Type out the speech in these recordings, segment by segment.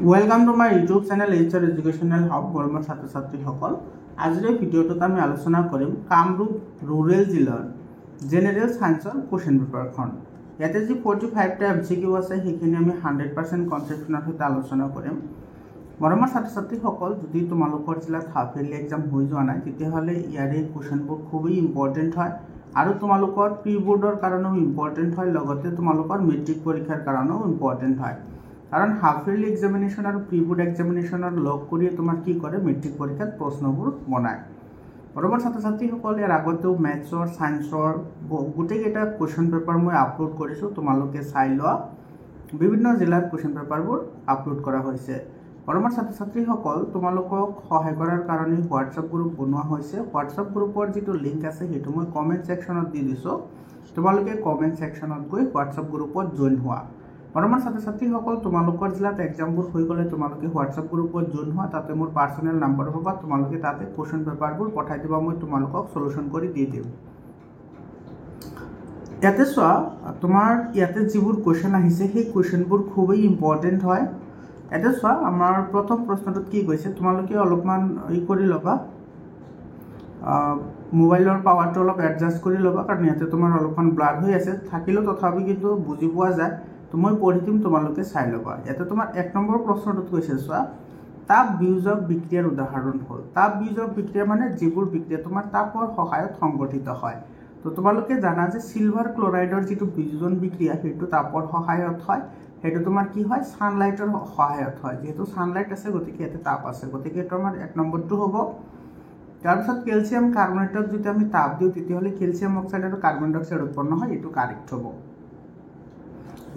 Welcome to my YouTube channel HR educational hub বৰ্মাৰ ছাত্ৰ ছাত্ৰীসকল। আজিৰ এই ভিডিঅ'টোত আমি আলোচনা কৰিম কামৰূপ ৰুৰেল জিলাৰ জেনেৰেল সায়েন্সৰ কুৱেশ্যন পেপাৰখন। ইয়াতে যি 45টা MCQ আছে সেইখিনি আমি 100% কনচেপ্টৰ সৈতে আলোচনা কৰিম। বৰ্মাৰ ছাত্ৰ ছাত্ৰীসকল, যদি তোমালোকৰ জিলাত হাফ ইয়াৰলি এক্সাম হৈ যোৱা নাই তেতিয়াহ'লে ইয়াৰে কুৱেশ্যনবোৰ খুবেই ইম্পৰ্টেণ্ট হয় আৰু তোমালোকৰ প্ৰি বোৰ্ডৰ কাৰণেও ইম্পৰ্টেণ্ট হয়, লগতে তোমালোকৰ মেট্ৰিক পৰীক্ষাৰ কাৰণেও ইম্পৰ্টেণ্ট হয়। কাৰণ হাফ ইয়াৰলি এক্সামিনেশ্যন আৰু প্ৰি বোৰ্ড এক্সামিনেশ্যনৰ লগ কৰি তোমাৰ কি কৰে মেট্ৰিক পৰীক্ষাত প্ৰশ্নবোৰ বনায়। বৰ্তমান ছাত্ৰ ছাত্ৰীসকল, ইয়াৰ আগতেও মেথছৰ ছায়েন্সৰ গোটেইকেইটা কুৱেশ্যন পেপাৰ মই আপলোড কৰিছোঁ, তোমালোকে চাই লোৱা। বিভিন্ন জিলাৰ কুৱেশ্যন পেপাৰবোৰ আপলোড কৰা হৈছে। বৰ্তমান ছাত্ৰ ছাত্ৰীসকল, তোমালোকক সহায় কৰাৰ কাৰণে হোৱাটছআপ গ্ৰুপ বনোৱা হৈছে। হোৱাটছআপ গ্ৰুপৰ যিটো লিংক আছে সেইটো মই কমেণ্ট ছেকশ্যনত দি দিছোঁ, তোমালোকে কমেণ্ট ছেকশ্যনত গৈ হোৱাটছআপ গ্ৰুপত জইন হোৱা। বৰ্তমান ছাত্ৰ ছাত্ৰীসকল, তোমালোকৰ জিলাত এক্সামবোৰ হৈ গ'লে তোমালোকে হোৱাটছআপ গ্ৰুপত জইন হোৱা, তাতে মোৰ পাৰ্চনেল নাম্বাৰ পাবা, তোমালোকে তাতে কুৱেশ্যন পেপাৰবোৰ পঠাই দিবা, মই তোমালোকক সলিউশ্যন কৰি দি দিম। ইয়াতে চোৱা, তোমাৰ ইয়াতে যিবোৰ কুৱেশ্যন আহিছে সেই কুৱেশ্যনবোৰ খুবেই ইম্পৰ্টেণ্ট হয়। ইয়াতে চোৱা, আমাৰ প্ৰথম প্ৰশ্নটোত কি কৈছে, তোমালোকে অলপমান কৰি ল'বা, মোবাইলৰ পাৱাৰটো অলপ এডজাষ্ট কৰি ল'বা, কাৰণ ইয়াতে তোমাৰ অলপমান ব্লাৰ হৈ আছে, থাকিলেও তথাপি কিন্তু বুজি পোৱা যায়। তো মই পঢ়ি দিম, তোমালোকে চাই ল'বা। ইয়াতে তোমাৰ 1 নম্বৰ প্ৰশ্নটোত কৈছে চোৱা, তাপ বিয়োজক বিক্ৰিয়াৰ উদাহৰণ হ'ল। তাপ বিয়োজক বিক্ৰিয়া মানে যিবোৰ বিক্ৰিয়া তোমাৰ তাপৰ সহায়ত সংঘটিত হয়। তো তোমালোকে জানা যে চিলভাৰ ক্লৰাইডৰ যিটো বিয়োজন বিক্ৰিয়া সেইটো তাপৰ সহায়ত হয়, সেইটো তোমাৰ কি হয় ছানলাইটৰ সহায়ত হয়। যিহেতু ছানলাইট আছে গতিকে ইয়াতে তাপ আছে, গতিকে এইটো আমাৰ 1 নম্বৰটো হ'ব। তাৰপিছত কেলছিয়াম কাৰ্বনেটক যদি আমি তাপ দিওঁ তেতিয়াহ'লে কেলছিয়াম অক্সাইড আৰু কাৰ্বন ডাই অক্সাইড উৎপন্ন হয়, এইটো কাৰেক্ট হ'ব।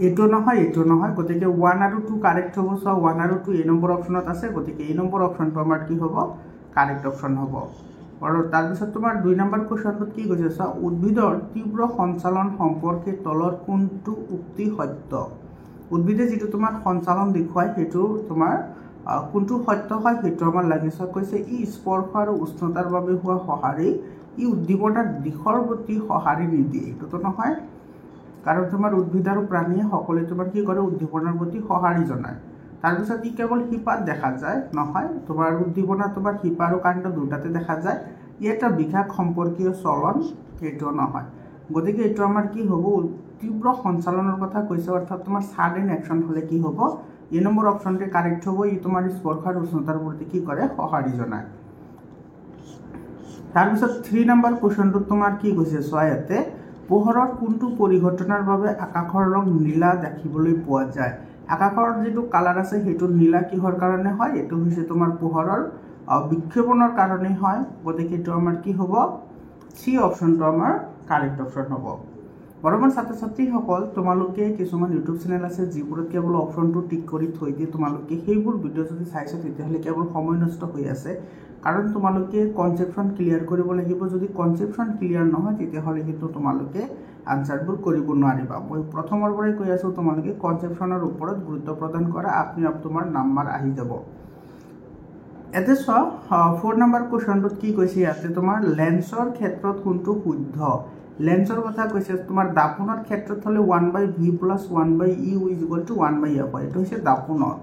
এইটো নহয়, গতিকে 1 আৰু 2 কাৰেক্ট হ'ব। চোৱা, 1 আৰু 2 এই নম্বৰ অপশ্যনত আছে, গতিকে এই নম্বৰ অপশ্যনটো আমাৰ কি হ'ব, কাৰেক্ট অপশ্যন হ'ব। আৰু তাৰপিছত তোমাৰ 2 নম্বৰ কুৱেশ্যনটোত কি কৈছে চোৱা, উদ্ভিদৰ তীব্ৰ সঞ্চালন সম্পৰ্কে তলৰ কোনটো উক্তি সত্য। উদ্ভিদে যিটো তোমাৰ সঞ্চালন দেখুৱায় সেইটো তোমাৰ কোনটো সত্য হয় সেইটো আমাৰ লাগিছে। কৈছে ই স্পৰ্শ আৰু উষ্ণতাৰ বাবে হোৱা সঁহাৰি ই উদ্দীপনাৰ দিশৰ প্ৰতি সঁহাৰি নিদিয়ে, এইটোতো নহয়, কাৰণ তোমাৰ উদ্ভিদ আৰু প্ৰাণীয়ে সকলোৱে তোমাৰ কি কৰে উদ্দীপনাৰ প্ৰতি সঁহাৰি জনায়। তাৰপিছত ই কেৱল শিপাত দেখা যায়, নহয়, তোমাৰ উদ্দীপনা তোমাৰ শিপা আৰু কাণ্ড দুটাতে দেখা যায়। ই এটা বিকাশ সম্পৰ্কীয় চলন, এইটো নহয়, গতিকে এইটো আমাৰ কি হ'ব, তীব্ৰ সঞ্চালনৰ কথা কৈছে, অৰ্থাৎ তোমাৰ ছাডেন একশ্যন হ'লে কি হ'ব, এই নম্বৰ অপশ্যনটোৱে কাৰেক্ট হ'ব। ই তোমাৰ স্পৰ্শ আৰু উষ্ণতাৰ প্ৰতি কি কৰে, সঁহাৰি জনায়। তাৰপিছত 3 নম্বৰ কুৱেশ্যনটোত তোমাৰ কি কৈছে চোৱা, ইয়াতে পোহৰৰ কোনটো পৰিঘটনাৰ বাবে আকাশৰ ৰং নীলা দেখিবলৈ পোৱা যায়। আকাশৰ যিটো কালাৰ আছে সেইটো নীলা কিহৰ কাৰণে হয়, এইটো হৈছে তোমাৰ পোহৰৰ বিক্ষেপণৰ কাৰণে হয়, গতিকে এইটো আমাৰ কি হ'ব, চি অপশ্যনটো আমাৰ কাৰেক্ট অপশ্যন হ'ব। বৰ্তমান ছাত্ৰ ছাত্ৰীসকল, তোমালোকে কিছুমান ইউটিউব চেনেল আছে যিবোৰত কেৱল অপশ্যনটো টিক কৰি থৈ দিয়ে, তোমালোকে সেইবোৰ ভিডিঅ' যদি চাইছা তেতিয়াহ'লে কেৱল সময় নষ্ট হৈ আছে, কাৰণ তোমালোকে কনচেপ্টখন ক্লিয়াৰ কৰিব লাগিব। যদি কনচেপ্টখন ক্লিয়াৰ নহয় তেতিয়াহ'লে কিন্তু তোমালোকে আনচাৰবোৰ কৰিব নোৱাৰিবা। মই প্ৰথমৰ পৰাই কৈ আছোঁ, তোমালোকে কনচেপ্টখনৰ ওপৰত গুৰুত্ব প্ৰদান কৰা, আপনি তোমাৰ নাম্বাৰ আহি যাব। ইয়াতে চোৱা, 4 নম্বৰ কুৱেশ্যনটোত কি কৈছে, ইয়াতে তোমাৰ লেন্সৰ ক্ষেত্ৰত কোনটো শুদ্ধ। লেন্সৰ কথা কৈছে, তোমাৰ দাপোনৰ ক্ষেত্ৰত হ'লে 1/v + 1/u = 1/f হয়, এইটো হৈছে দাপোনৰ,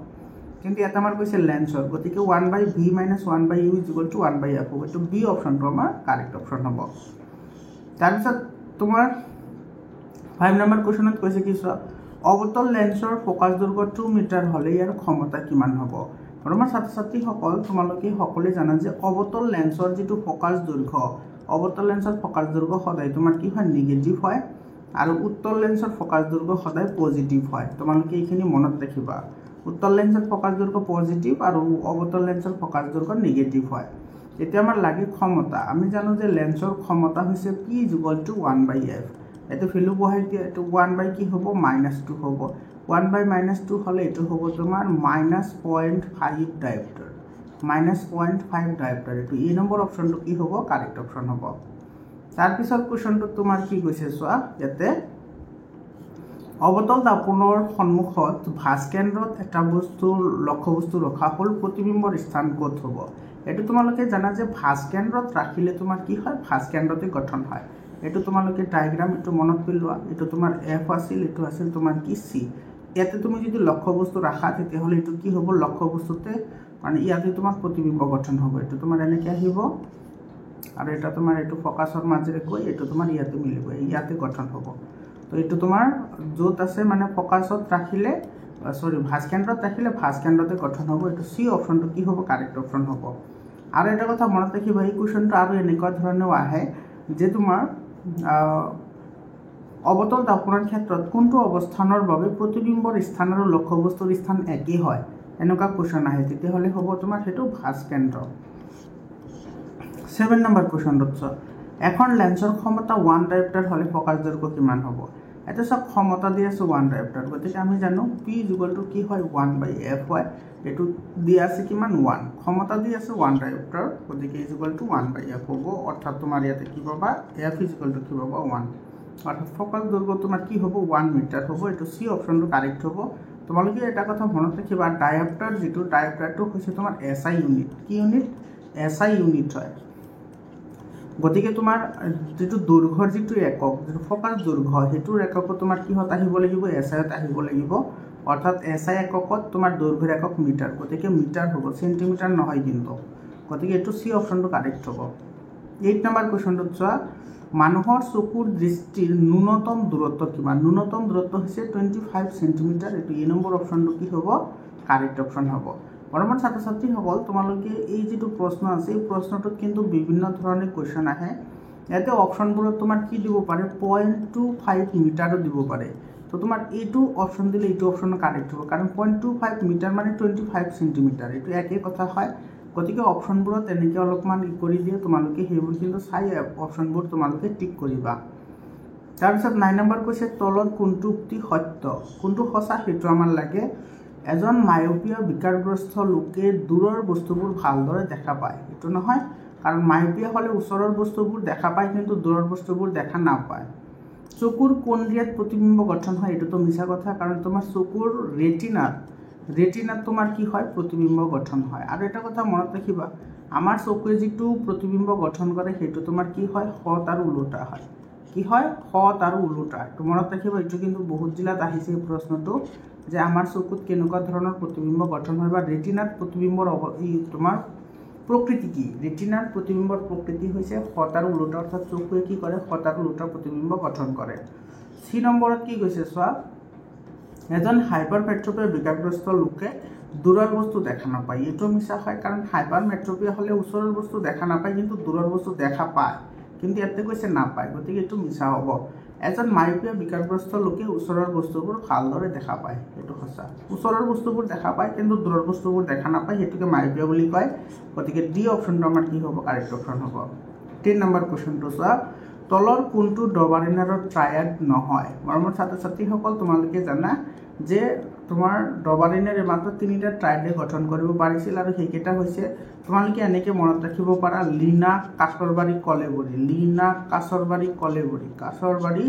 কিন্তু ইয়াতে আমাৰ কৈছে লেন্সৰ, গতিকে 1/v - 1/u = 1/f হ'ব। এইটো বি অপশ্যনটো আমাৰ কাৰেক্ট অপশ্যন হ'ব। তাৰপিছত তোমাৰ 5 নম্বৰ কুৱেশ্যনত কৈছে কি চোৱা, অৱতল লেন্সৰ ফ'কাছ দৈৰ্ঘ্য 2 মিটাৰ হ'লে ইয়াৰ ক্ষমতা কিমান হ'ব। বৰ্তমান ছাত্ৰ ছাত্ৰীসকল, তোমালোকে সকলোৱে জানা যে অৱতল লেন্সৰ যিটো ফ'কাছ দৈৰ্ঘ্য, অৱতল লেন্সৰ ফ'কাছ দৈৰ্ঘ্য সদায় তোমাৰ কি হয়, নিগেটিভ হয়, আৰু উত্তল লেন্সৰ ফ'কাছ দৈৰ্ঘ্য সদায় পজিটিভ হয়। তোমালোকে এইখিনি মনত ৰাখিবা, উত্তল লেন্সৰ ফ'কাছ দৈৰ্ঘ্য পজিটিভ আৰু অৱতল লেন্সৰ ফ'কাছ দৈৰ্ঘ্য নিগেটিভ হয়। এতিয়া আমাৰ লাগে ক্ষমতা। আমি জানো যে লেন্সৰ ক্ষমতা হৈছে p = 1/f। এইটো ভেলু বহাই দিয়া, এইটো 1 কি হ'ব, -2 হ'ব। 1 - -2 হ'লে এইটো হ'ব তোমাৰ -0.5 ডায়োপ্টাৰ, -0.5 ডায়োপ্টাৰ। এইটো এই নম্বৰ অপশ্যনটো কি হ'ব, কাৰেক্ট অপশ্যন হ'ব। তাৰপিছত কুৱেশ্যনটোত তোমাৰ কি কৈছে চোৱা, ইয়াতে অৱতল দাপোনৰ সন্মুখত ভাঁজ কেন্দ্ৰত এটা লক্ষ্যবস্তু ৰখা হ'ল, প্ৰতিবিম্বৰ স্থান ক'ত হ'ব। এইটো তোমালোকে জানা যে ভাঁজ কেন্দ্ৰত ৰাখিলে তোমাৰ কি হয়, ভাঁজ কেন্দ্ৰতে গঠন হয়। এইটো তোমালোকে ডায়েগ্ৰাম এইটো মনত পেলোৱা, এইটো তোমাৰ F আছিল, এইটো আছিল তোমাৰ কি C। ইয়াতে তুমি যদি লক্ষ্যবস্তু ৰাখা তেতিয়াহ'লে এইটো কি হ'ব লক্ষ্যবস্তুতে মানে ইয়াতে তোমাৰ প্ৰতিবিম্ব গঠন হ'ব এইটো তোমাৰ এনেকৈ আহিব আৰু এটা তোমাৰ এইটো ফকাছৰ মাজেৰে গৈ এইটো তোমাৰ ইয়াতে মিলিব ইয়াতে গঠন হ'ব তো এইটো তোমাৰ য'ত আছে মানে ফকাছত ৰাখিলে ভাঁজ কেন্দ্ৰত ৰাখিলে ভাঁজ কেন্দ্ৰতে গঠন হ'ব এইটো চি অপশ্যনটো কি হ'ব কাৰেক্ট অপশ্যন হ'ব আৰু এটা কথা মনত ৰাখিবা এই কুৱেশ্যনটো আৰু এনেকুৱা ধৰণেও আহে যে তোমাৰ অবতল দাপনৰ ক্ষেত্ৰত কোনটো অৱস্থানৰ বাবে প্ৰতিবিম্বৰ স্থান আৰু লক্ষ্যবস্তুৰ স্থান একেই হয় এনেকুৱা কুৱেশ্যন আহে তেতিয়াহ'লে হ'ব তোমাৰ সেইটো ভাঁজ কেন্দ্ৰ 7 নম্বৰ কুৱেশ্যনটোত চোৱা এখন লেন্সৰ ক্ষমতা 1 ডায়োপ্টাৰ হ'লে ফকাছ দৈৰ্ঘ্য কিমান হ'ব এটা সব ক্ষমতা দি আছে 1 ডায়োপ্টাৰ গতিকে আমি জানো p কি হয় 1/f হয় এটো দি আছে কিমান 1 ক্ষমতা দি আছে 1 ডায়োপ্টাৰ গতিকে 1/f হ'ব অৰ্থাৎ তোমাৰ ইয়াতে কি পাবা f কি পাবা 1 অর্থাৎ ফকাল দৈর্ঘ্য তোমার কি হবো 1 মিটার হবো এটো সি অপশনটো কারেক্ট হবো তোমালোকে এটা কথা মনত ৰাখিবা ডায়োপ্টাৰ যেটো ডায়োপ্টাৰটো হৈছে তোমাৰ এসআই ইউনিট কি ইউনিট এসআই ইউনিট হয় গতিকে তোমাৰ যেটো দৈৰ্ঘ্যৰ যেটো একক যেটো ফকাল দৈৰ্ঘ্য হেতুৰ একক তোমাৰ কি হত আহিব লাগিব এসআই ত আহিব লাগিব অৰ্থাৎ এসআই এককত তোমাৰ দৈৰ্ঘ্যৰ একক মিটাৰ গতিকে মিটাৰ হ'ব সেন্টিমিটাৰ নহয় কিন্তু গতিকে এটো সি অপশনটো কাৰেক্ট হ'ব 8 নম্বৰ কোৱেশ্যনটো চোৱা মানুহৰ চকুৰ দৃষ্টিৰ ন্যূনতম দূৰত্ব কিমান ন্যূনতম দূৰত্ব হৈছে 25 সেন্টিমিটাৰ এটো ই নম্বৰ অপশনটো কি হ'ব কাৰেক্ট অপশন হ'ব বৰ্তমান ছাত্ৰ ছাত্ৰীসকল তোমালোকে এই যেটো প্ৰশ্ন আছে এই প্ৰশ্নটোত কিন্তু বিভিন্ন ধৰণৰ কোৱেশ্যন আহে ইয়াতে অপশনবোৰত তোমাৰ কি দিব পাৰে 0.25 মিটাৰো দিব পাৰে তো তোমাৰ এইটো অপশন দিলে এইটো অপশন কাৰেক্ট হ'ব কাৰণ 0.25 মিটাৰ মানে 25 সেন্টিমিটাৰ এটো একেই কথা হয় গতিকে অপশনবোৰত এনেকৈ অলপমান কৰি দিয়ে তোমালোকে হেবোৰ কিন্তু চাই অপশনবোৰ তোমালোকে টিক কৰিবা তাৰ পিছত 9 নম্বৰ কৈছে তলত কোনটো উক্তি সত্য কোনটো সঁচা হেতু আমাৰ লাগে এজন মায়োপিয়া বিকাৰগ্ৰস্ত লোকে দূৰৰ বস্তুবোৰ ভালদৰে দেখা পায় এটো নহয় কাৰণ মায়োপিয়া হলে ওচৰৰ বস্তুবোৰ দেখা পায় কিন্তু দূৰৰ বস্তুবোৰ দেখা নাপায় চকুৰ কোন্দ্ৰিয়াত প্ৰতিবিম্ব গঠন হয় এটো তো মিছা কথা কাৰণ তোমাৰ চকুৰ ৰেটিনাত তোমাৰ কি হয় প্ৰতিবিম্ব গঠন হয় আৰু এটা কথা মনত ৰাখিবা আমাৰ চকুৱে যেটো প্ৰতিবিম্ব গঠন কৰে হেতু তোমাৰ কি হয় হত আৰু উলটা হয় কি হয় হত আৰু উলটা তো মনত ৰাখিবা এটো কিন্তু বহুত জিলাত আহিছে এই প্ৰশ্নটো যে আমাৰ চকুত কেনেকুৱা ধৰণৰ প্ৰতিবিম্ব গঠন হয় বা ৰেটিনাত প্ৰতিবিম্বৰ তোমাৰ প্ৰকৃতি কি ৰেটিনাৰ প্ৰতিবিম্বৰ প্ৰকৃতি হৈছে হত আৰু উলটা অৰ্থাৎ চকুৱে কি কৰে হত আৰু উলটা প্ৰতিবিম্ব গঠন কৰে সি নম্বৰত কি কৈছে চোৱা এজন হাইপাৰমেট্ৰোপিয়া বিকাৰগ্ৰস্ত লোকে দূৰৰ বস্তু দেখা নাপায় এটো মিছা হয় কাৰণ হাইপাৰমেট্ৰোপিয়া হলে ওচৰৰ বস্তু দেখা নাপায় কিন্তু দূৰৰ বস্তু দেখা পায় কিন্তু ইয়াতে কৈছে নাপায় গতিকে এটো মিছা হ'ব এজন মায়োপিয়া বিকাৰগ্ৰস্ত লোকে ওচৰৰ বস্তুবোৰ ভালদৰে দেখা পায় এটো সঁচা ওচৰৰ বস্তুবোৰ দেখা পায় কিন্তু দূৰৰ বস্তুবোৰ দেখা নাপায় হেতুকে মায়োপিয়া বুলি কয় গতিকে ডি অপশনটো আমাৰ কি হ'ব কাৰেক্ট অপশন হ'ব 3 নম্বৰ কোৱেশ্যনটো চোৱা তলৰ কোনটো ডবাৰিনাৰৰ ট্ৰায়াড নহয় মৰমৰ ছাত্ৰ ছাত্ৰীসকল তোমালোকে জানা যে তোমাৰ ডবাৰিনাৰে মাত্ৰ 3টা ট্ৰায়াডে গঠন কৰিব পাৰিছিল আৰু সেইকেইটা হৈছে তোমালোকে এনেকৈ মনত ৰাখিব পাৰা লিনা কাছৰবাৰী কলেবৰী লিনা কাছৰবাৰী কলেবৰী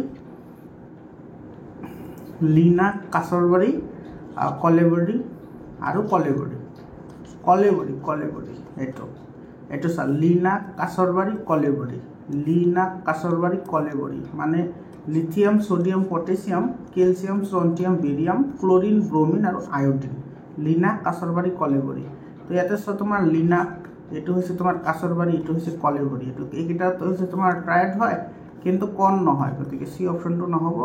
লিনা কাছৰবাৰী কলেবৰী আৰু কলেবৰী এটো চা লিনা কাছৰবাৰী কলেবৰী মানে lithium sodium potassium calcium strontium barium chlorine bromine আৰু আয়োডিন লিনা কাছৰবাৰী কলেবৰী তো ইয়াতে চোৱা তোমাৰ লিনা এটো হৈছে তোমাৰ কাছৰবাৰী এটো হৈছে কলেবৰী এটো এইকেইটা হৈছে তোমাৰ ট্ৰায়াড হয় কিন্তু কোন নহয় গতিকে সি অপশনটো নহব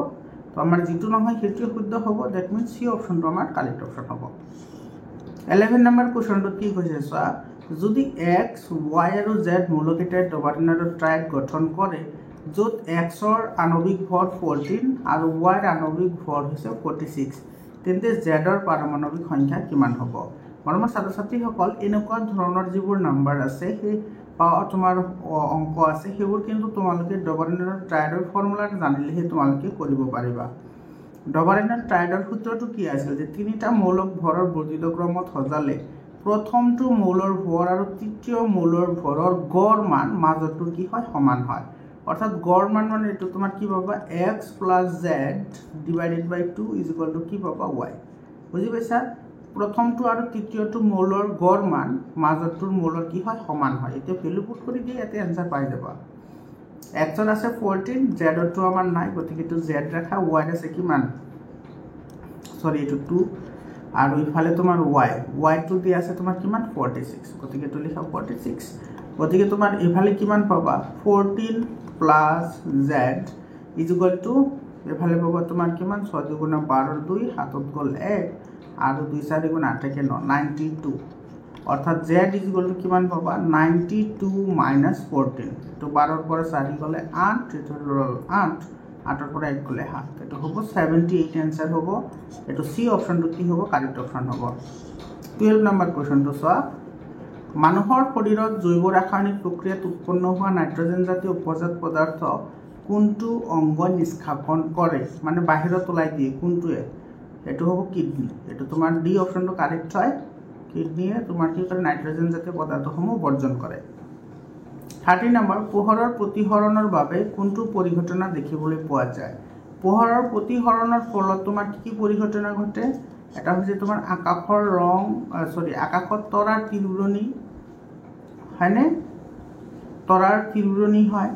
তো আমাৰ যেটো নহয় হেতু শুদ্ধ হ'ব দ্যাট মিন্স সি অপশনটো আমাৰ কাৰেক্ট অপশন হ'ব 11 নম্বৰ কোৱেশ্যনটো কি কৈছে চোৱা যদি x y আৰু z মৌলকেইটাই ডবাৰিনাৰৰ ট্ৰায়াড গঠন কৰে য'ত x ৰ আণবিক ভৰ 14 আৰু y ৰ আণবিক ভৰ হৈছে 46 তেন্তে z ৰ পাৰমাণবিক সংখ্যা কিমান হ'ব মৰমৰ ছাত্ৰ ছাত্ৰীসকল এনেকুৱা ধৰণৰ যিবোৰ নাম্বাৰ আছে সেই তোমাৰ অংক আছে সেইবোৰ কিন্তু তোমালোকে ডবাৰিনাৰৰ ট্ৰায়াডৰ ফৰ্মুলা জানিলেহে তোমালোকে কৰিব পাৰিবা ডবাৰিনাৰ ট্ৰায়াডৰ সূত্ৰটো কি আছিল যে তিনিটা মৌলক ভৰৰ বৰ্ধিত ক্ৰমত সজালে প্ৰথমটো মৌলৰ ভৰ আৰু তৃতীয় মৌলৰ ভৰৰ গড় মান মাজৰটোৰ কি হয় সমান হয় অৰ্থাৎ গড় মান মানে এটো তোমাৰ কি পাবা x + z / 2 কি পাবা y বুজি পাইছা প্ৰথমটো আৰু তৃতীয়টো মৌলৰ গড় মান মাজৰটোৰ মৌলৰ কি হয় সমান হয় এটা ভ্যালু পুট কৰি দিয়ে এতে आंसर পাই যাবা x ৰ আছে 14 z টো আমাৰ নাই গতিকে তো z ৰাখা y আছে কিমান সৰি এইটো 2 আৰু ইফালে তোমাৰ y টো দিয়া আছে তোমাৰ কিমান 46 গতিকে এইটো লিখা 46 গতিকে তোমাৰ ইফালে কিমান পাবা 14 plus z is equal to ইফালে পাবা তোমাৰ কিমান 6 দুগুণা 12 2 হাতত গল 1 আৰু 2 4 গুণ 8 কে 9 92 অর্থাৎ z ইজ ইকুয়াল টু কিমান পাবা 92 মাইনাস 14 তো 12 পরে 4 গলে 8 এটা হল 8 8 পরে 1 গলে 7 এটা হবে 78 आंसर হবে এটা সি অপশনটো কি হবে কারেক্ট অপশন হবে 12 নাম্বার কোশ্চেনটো সোয়া মানুহৰ শৰীৰত জৈৱ ৰাসায়নিক প্ৰক্ৰিয়াত উৎপন্ন হোৱা নাইট্ৰজেন জাতীয় উপজাত পদাৰ্থ কোনটো অংগ নিষ্কাশন কৰে মানে বাহিৰত ওলাই দিয়ে কোনটোৱে এটো হ'ব কিডনি এটো তোমাৰ ডি অপশনটো কাৰেক্ট হয় কিডনিয়ে তোমাৰ কি কৰে নাইট্ৰজেন জাতীয় পদাৰ্থসমূহ বৰ্জন কৰে 30 নম্বৰ পোহৰৰ প্ৰতিহৰণৰ বাবে কোনটো পৰিঘটনা দেখিবলৈ পোৱা যায় পোহৰৰ প্ৰতিহৰণৰ ফলত তোমাৰ কি পৰিঘটনা ঘটে এটা হৈছে তোমাৰ আকাশৰ ৰং আকাশত তৰাৰ তিৰুৰণি হয়নে তৰাৰ তিৰুৰণি হয়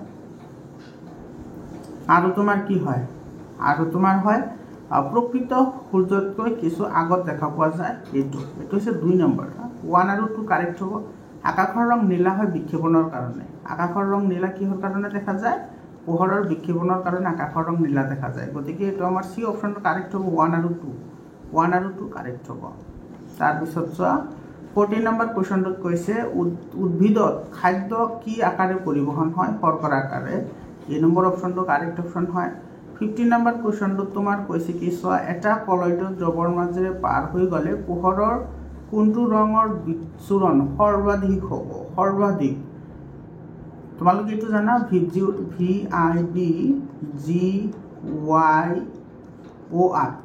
আৰু তোমাৰ কি হয় আৰু তোমাৰ হয় প্ৰকৃত সূৰ্যতকৈ কিছু আগত দেখা পোৱা যায় এইটো হৈছে 2 নম্বৰ 1 আৰু 2 কাৰেক্ট হ'ব আকাশৰ ৰং নীলা হয় বিক্ষেপণৰ কাৰণে আকাশৰ ৰং নীলা কিহৰ কাৰণে দেখা যায় পোহৰৰ বিক্ষেপণৰ কাৰণে আকাশৰ ৰং নীলা দেখা যায় গতিকে এইটো আমাৰ সি অপশনটো কাৰেক্ট হ'ব 1 আৰু 2 কাৰেক্ট হ'ব তাৰ পিছত 14 নম্বৰ কোশ্চনটোত কৈছে উদ্ভিদত খাদ্য কি আকাৰে পৰিবহন হয় শৰ্কৰা আকাৰে এই নম্বৰ অপশনটো কাৰেক্ট অপশন হয় 15 নম্বৰ কোশ্চনটো তোমাৰ কৈছে কি সোয়া এটা কলয়টো দ্ৰৱৰ মাজেৰে পাৰ হৈ গলে পোহৰৰ কোনটো ৰঙৰ বিচ্ছুৰণ সৰ্বাধিক হ'ব সৰ্বাধিক তোমালোকে এটো জানা VIDGYOR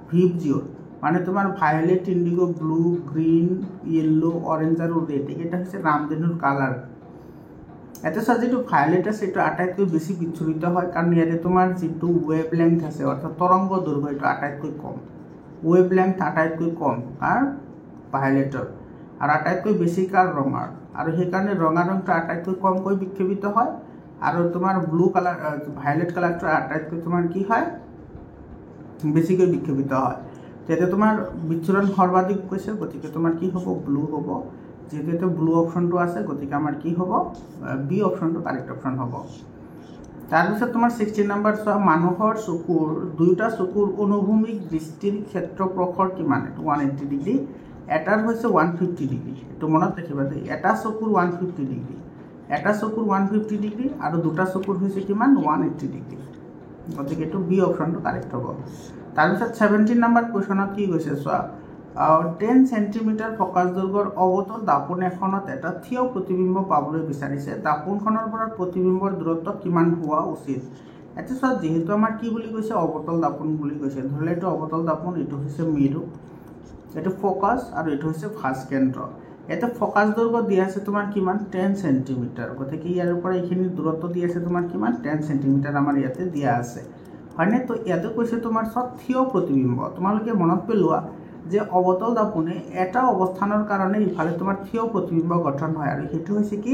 ভিবজিওর মানে তোমার violet indigo blue green yellow orange আর রেড এটা হচ্ছে রামধেনুর কালার এত যেটো ভায়োলেট আছে এটা আটাইতকৈ বেছি বিচ্ছুরিত হয় কারণ ইয়াতে তোমার যেটো ওয়েভলেংথ আছে অর্থাৎ তরঙ্গ দৈর্ঘ্য এটা আটাইতকৈ কম ওয়েভলেংথ আটাইতকৈ কম আর ভায়োলেটৰ আৰ আটাইতকৈ বেছি কাৰ ৰঙৰ আৰু সেই কাৰণে ৰঙা ৰংটো আটাইতকৈ কমকৈ বিক্ষেপিত হয় আৰু তোমাৰ ব্লু কালাৰ ভায়োলেট কালাৰটো আটাইতকৈ তোমাৰ কি হয় বেছিকৈ বিক্ষেপিত হয় তেতে তোমাৰ বিচ্ছুৰণ সৰ্বাধিক কৈছে গতিকে তোমাৰ কি হ'ব ব্লু হ'ব যেহেতু ব্লু অপশনটো আছে গতিকে আমাৰ কি হ'ব বি অপশনটো কাৰেক্ট অপশন হ'ব তাৰপিছত তোমাৰ 16 নম্বৰ সোয়া মানুহৰ চকুৰ দুইটা চকুৰ অনুভূমিক দৃষ্টিৰ ক্ষেত্ৰ প্ৰখৰ কিমান 180 ডিগ্ৰী এটাৰ হৈছে 150 ডিগ্ৰী এটো মনত ৰাখিবা দেই এটা চকুৰ 150 ডিগ্ৰী এটা চকুৰ 150 ডিগ্ৰী আৰু দুটা চকুৰ হৈছে কিমান 180 ডিগ্ৰী গতিকে এটো বি অপশনটো কাৰেক্ট হ'ব তাৰপিছত 17 নম্বৰ কোশ্চনত কি কৈছে সোয়া 10 সেন্টিমিটাৰ ফোকাস দৈৰ্ঘ্যৰ অৱতল দাপোন এখনত এটা থিয় প্ৰতিবিম্ব পাবলৈ বিচাৰিছে দাপোনখনৰ পৰা প্ৰতিবিম্বৰ দূৰত্ব কিমান হোৱা উচিত এটা যেহেতু আমাৰ কি বুলি কৈছে অৱতল দাপোন বুলি কৈছে ধৰিলে এইটো অৱতল দাপোন এইটো হৈছে মেৰু এটা ফোকাস আৰু এটা হৈছে ফাজ কেন্দ্ৰ এটা ফোকাস দৈৰ্ঘ্য দিয়া আছে তোমাৰ কিমান 10 সেন্টিমিটাৰ গতিকে ইয়াৰ পৰা এইখিনি দূৰত্ব দিয়া আছে তোমাৰ কিমান 10 সেন্টিমিটাৰ আমাৰ ইয়াতে দিয়া আছে হয়নে তো ইয়াতে কৈছে তোমাৰ সব থিয় প্ৰতিবিম্ব তোমালোকে মনত পেলোৱা যে অবতল দাপনে এটা অবস্থানৰ কাৰণে ইফালে তোমাৰ থিয় প্ৰতিবিম্ব গঠন হয় আৰু হেতু হৈছে কি